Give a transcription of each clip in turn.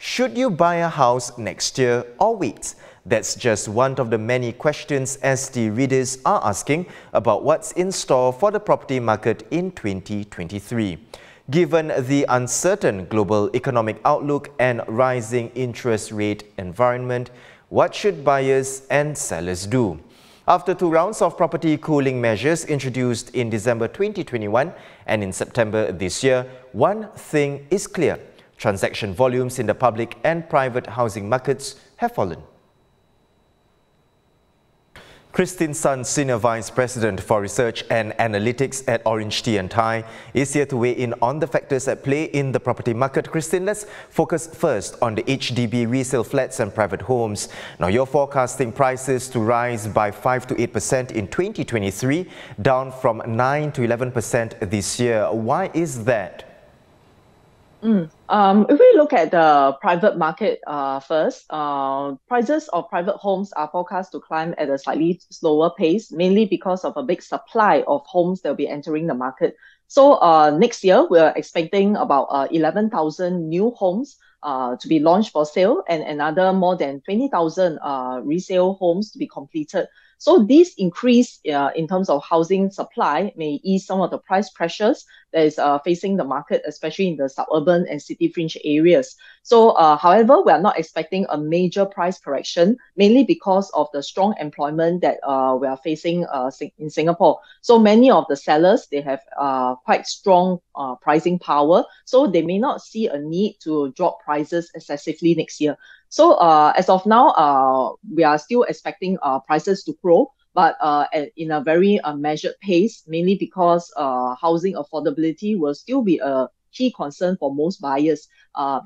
Should you buy a house next year or wait? That's just one of the many questions as the readers are asking about what's in store for the property market in 2023. Given the uncertain global economic outlook and rising interest rate environment, what should buyers and sellers do? After 2 rounds of property cooling measures introduced in December 2021 and in September this year, one thing is clear. Transaction volumes in the public and private housing markets have fallen. Christine Sun, Senior Vice President for Research and Analytics at Orange Tea and Thai, is here to weigh in on the factors at play in the property market. Christine, let's focus first on the HDB resale flats and private homes. Now, you're forecasting prices to rise by 5 to 8% in 2023, down from 9 to 11% this year. Why is that? If we look at the private market first, prices of private homes are forecast to climb at a slightly slower pace, mainly because of a big supply of homes that will be entering the market. So next year, we're expecting about 11,000 new homes to be launched for sale and another more than 20,000 resale homes to be completed. So this increase in terms of housing supply may ease some of the price pressures that is facing the market, especially in the suburban and city fringe areas. So, however, we are not expecting a major price correction, mainly because of the strong employment that we are facing in Singapore. So many of the sellers, they have quite strong pricing power, so they may not see a need to drop prices excessively next year. So as of now, we are still expecting prices to grow, but in a very measured pace, mainly because housing affordability will still be a key concern for most buyers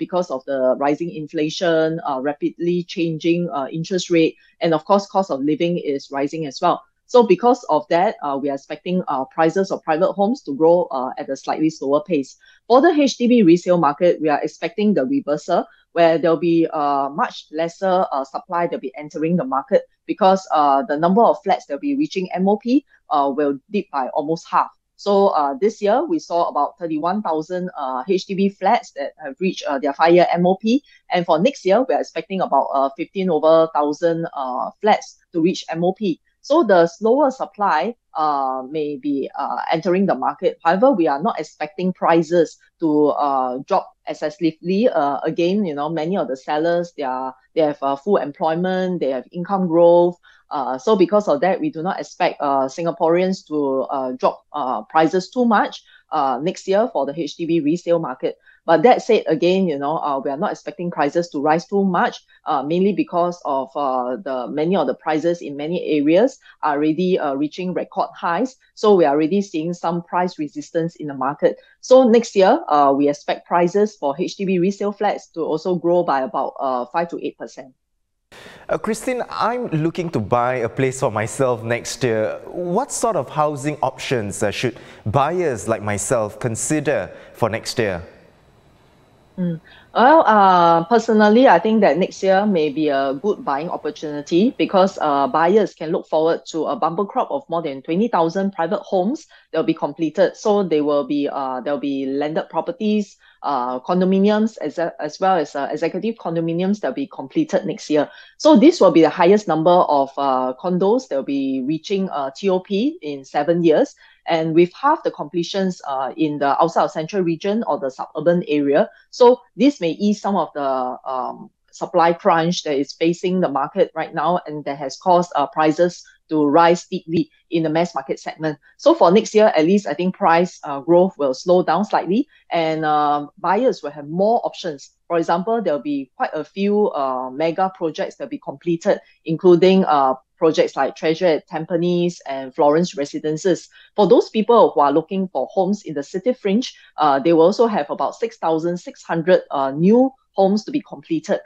because of the rising inflation, rapidly changing interest rate, and of course, cost of living is rising as well. So because of that, we are expecting prices of private homes to grow at a slightly slower pace. For the HDB resale market, we are expecting the reversal, where there'll be much lesser supply that'll be entering the market because the number of flats that'll be reaching MOP will dip by almost half. So this year, we saw about 31,000 HDB flats that have reached their 5-year MOP. And for next year, we're expecting about 15,000 flats to reach MOP. So the slower supply may be entering the market. However, we are not expecting prices to drop excessively. Again, many of the sellers, they have full employment, they have income growth. So because of that, we do not expect Singaporeans to drop prices too much next year for the HDB resale market. But that said, again, we are not expecting prices to rise too much, mainly because of many of the prices in many areas are already reaching record highs. So we are already seeing some price resistance in the market. So next year, we expect prices for HDB resale flats to also grow by about 5 to 8%. Christine, I'm looking to buy a place for myself next year. What sort of housing options should buyers like myself consider for next year? Well, personally, I think that next year may be a good buying opportunity because buyers can look forward to a bumper crop of more than 20,000 private homes that will be completed. So there'll be landed properties, condominiums, as well as executive condominiums that will be completed next year. So this will be the highest number of condos that will be reaching TOP in 7 years. And with half the completions in the outside of central region or the suburban area. So this may ease some of the supply crunch that is facing the market right now and that has caused prices to rise steeply in the mass market segment. So for next year, at least I think price growth will slow down slightly and buyers will have more options. For example, there'll be quite a few mega projects that will be completed, including projects like Treasure at Tampines and Florence Residences. For those people who are looking for homes in the city fringe, they will also have about 6,600 new homes to be completed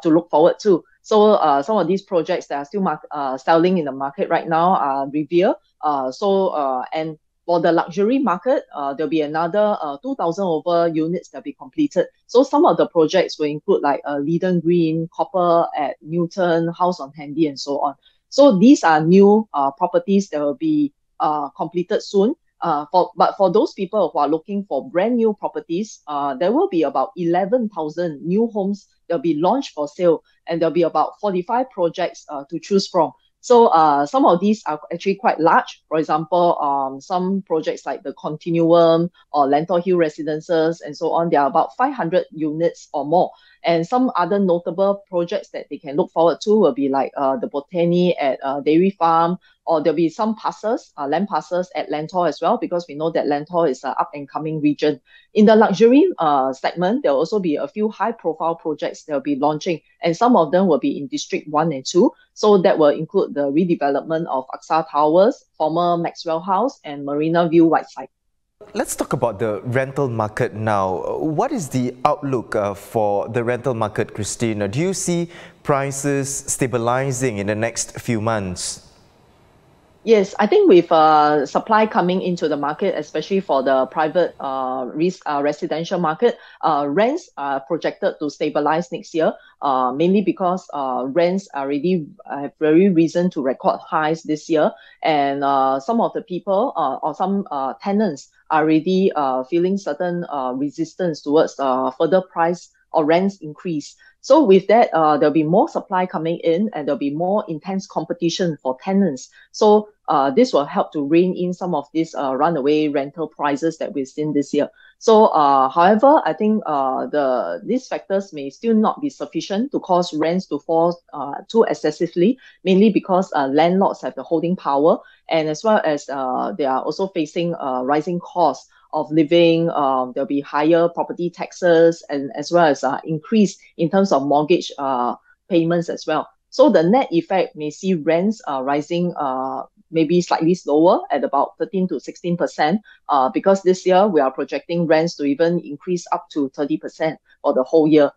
to look forward to. So some of these projects that are still selling in the market right now are Revere. And for the luxury market, there'll be another 2,000 over units that will be completed. So some of the projects will include like Leedon Green, Copper at Newton, House on Handy, and so on. So these are new properties that will be completed soon. But for those people who are looking for brand new properties, there will be about 11,000 new homes that will be launched for sale, and there'll be about 45 projects to choose from. So some of these are actually quite large. For example, some projects like the Continuum or Lentor Hill Residences and so on, there are about 500 units or more. And some other notable projects that they can look forward to will be like the Botany at Dairy Farm, or there'll be some parcels, land parcels at Lentor as well, because we know that Lentor is an up and coming region. In the luxury segment, there'll also be a few high profile projects that will be launching, and some of them will be in District 1 and 2. So that will include the redevelopment of AXA Towers, former Maxwell House, and Marina View Whiteside. Let's talk about the rental market now. What is the outlook for the rental market, Christine? Do you see prices stabilizing in the next few months? Yes, I think with supply coming into the market, especially for the private residential market, rents are projected to stabilize next year, mainly because rents already have very reason to record highs this year. And some of the people or some tenants are already feeling certain resistance towards further price or rents increase. So with that, there'll be more supply coming in, and there'll be more intense competition for tenants. So this will help to rein in some of these runaway rental prices that we've seen this year. So however, I think these factors may still not be sufficient to cause rents to fall too excessively, mainly because landlords have the holding power, and as well as they are also facing rising costs of living. There'll be higher property taxes, and as well as increase in terms of mortgage payments as well. So the net effect may see rents rising maybe slightly slower at about 13 to 16%, because this year we are projecting rents to even increase up to 30% for the whole year.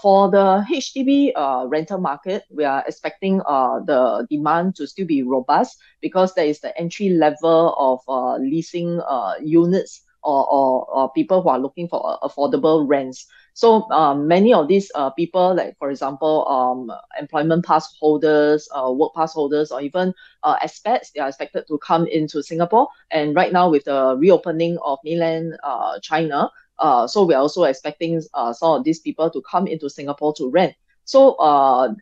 For the HDB rental market, we are expecting the demand to still be robust, because there is the entry level of leasing units or people who are looking for affordable rents. So many of these people, like for example, employment pass holders, work pass holders, or even expats, they are expected to come into Singapore. And right now, with the reopening of mainland China, so we're also expecting some of these people to come into Singapore to rent. So,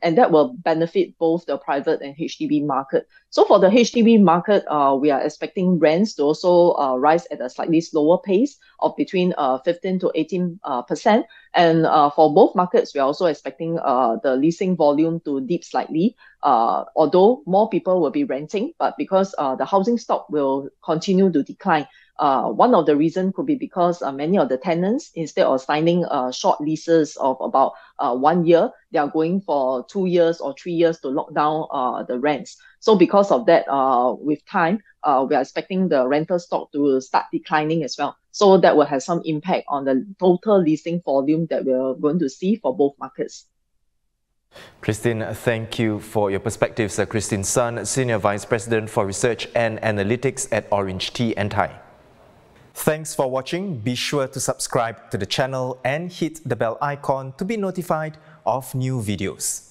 and that will benefit both the private and HDB market. So for the HDB market, we are expecting rents to also rise at a slightly slower pace of between 15 to 18%. And for both markets, we are also expecting the leasing volume to dip slightly, although more people will be renting, but because the housing stock will continue to decline. One of the reasons could be because many of the tenants, instead of signing short leases of about 1 year, they are going for 2 years or 3 years to lock down the rents. So because of that, with time, we are expecting the rental stock to start declining as well. So that will have some impact on the total leasing volume that we're going to see for both markets. Christine, thank you for your perspectives. Christine Sun, Senior Vice President for Research and Analytics at Orange Tea and Thai. Thanks for watching. Be sure to subscribe to the channel and hit the bell icon to be notified of new videos.